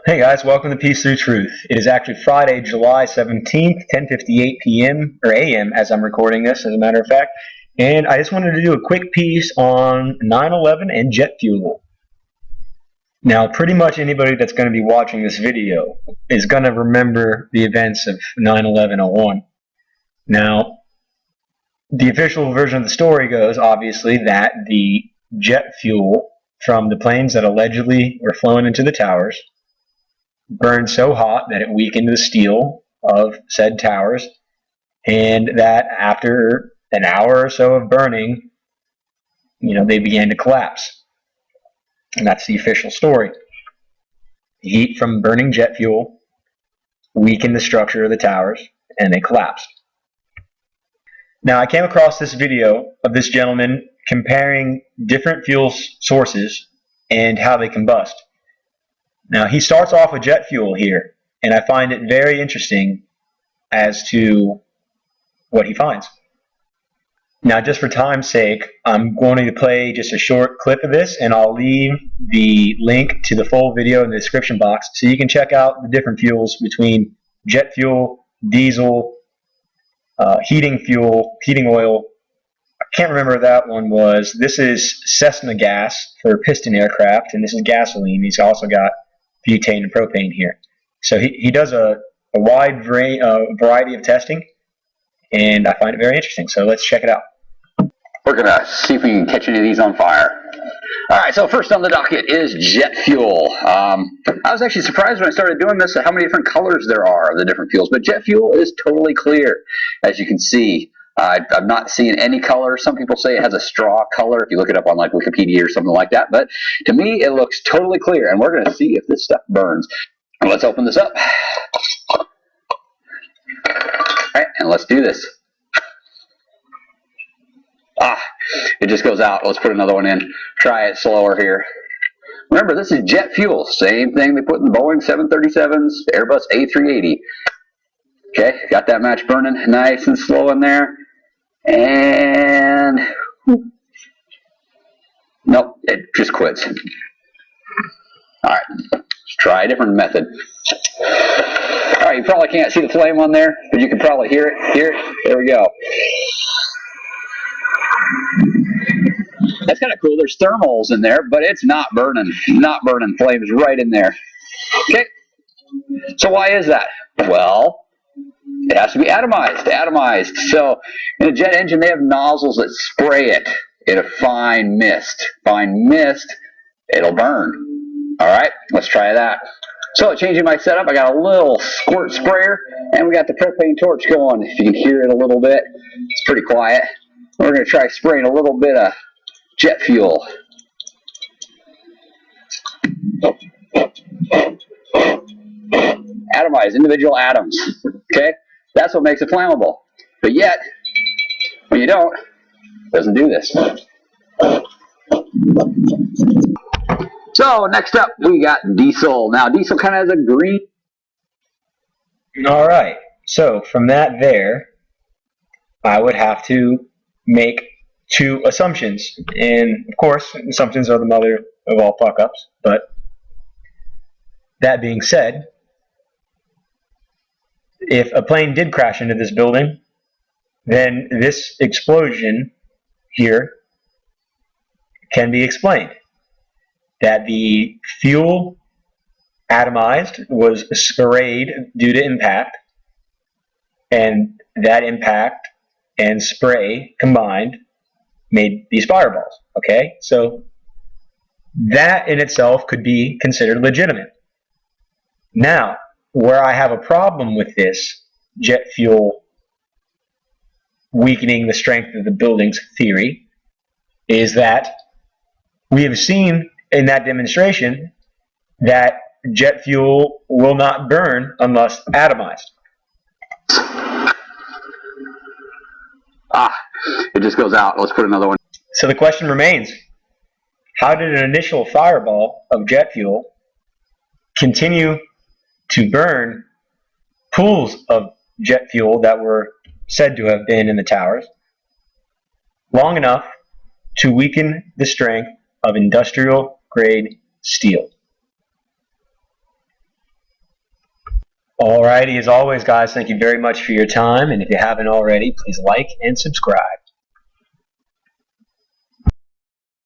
Hey guys, welcome to Peace Through Truth. It is actually Friday, July 17th, 10:58 p.m. or a.m. as I'm recording this, as a matter of fact. And I just wanted to do a quick piece on 9/11 and jet fuel. Now, pretty much anybody that's going to be watching this video is going to remember the events of 9/11/01. Now, the official version of the story goes, obviously, that the jet fuel from the planes that allegedly were flown into the towers burned so hot that it weakened the steel of said towers, and that after an hour or so of burning, they began to collapse. And that's the official story. The heat from burning jet fuel weakened the structure of the towers, and they collapsed. Now, I came across this video of this gentleman comparing different fuel sources and how they combust. Now, he starts off with jet fuel here, and I find it very interesting as to what he finds. Now, just for time's sake, I'm going to play just a short clip of this, and I'll leave the link to the full video in the description box so you can check out the different fuels between jet fuel, diesel, heating fuel, heating oil. I can't remember what that one was. This is Cessna gas for piston aircraft, and this is gasoline. He's also got butane and propane here. So he does a wide variety of testing, and I find it very interesting. So let's check it out. We're going to see if we can catch any of these on fire. All right, so first on the docket is jet fuel. I was actually surprised when I started doing this at how many different colors there are of the different fuels, but jet fuel is totally clear, as you can see. I'm not seeing any color. Some people say it has a straw color if you look it up on like Wikipedia or something like that, but to me it looks totally clear, and we're going to see if this stuff burns. Let's open this up. All right, and let's do this. It just goes out. Let's put another one in. Try it slower here. Remember, this is jet fuel. Same thing they put in Boeing 737s, Airbus A380. Okay, got that match burning nice and slow in there. And nope, it just quits. All right, let's try a different method. All right, you probably can't see the flame on there, but you can probably hear it. There we go. That's kind of cool. There's thermals in there, but it's not burning. Not burning. Flames right in there. Okay. So why is that? Well, it has to be atomized. So in a jet engine, they have nozzles that spray it in a fine mist. Fine mist, it'll burn. All right, let's try that. So changing my setup, I got a little squirt sprayer, and we got the propane torch going. If you can hear it a little bit, it's pretty quiet. We're going to try spraying a little bit of jet fuel. Atomized, individual atoms. Okay? That's what makes it flammable. But yet, when you don't, it doesn't do this. So, next up, we got diesel. Now, diesel kind of has a green. All right. So, from that there, I would have to make two assumptions. And, of course, assumptions are the mother of all fuck-ups. But that being said, if a plane did crash into this building, then this explosion here can be explained. That the fuel atomized was sprayed due to impact, and that impact and spray combined made these fireballs. Okay, so that in itself could be considered legitimate. Now, where I have a problem with this jet fuel weakening the strength of the building's theory is that we have seen in that demonstration that jet fuel will not burn unless atomized. It just goes out. Let's put another one. So the question remains, how did an initial fireball of jet fuel continue to burn pools of jet fuel that were said to have been in the towers long enough to weaken the strength of industrial grade steel? Alrighty, as always, guys, thank you very much for your time. And if you haven't already, please like and subscribe.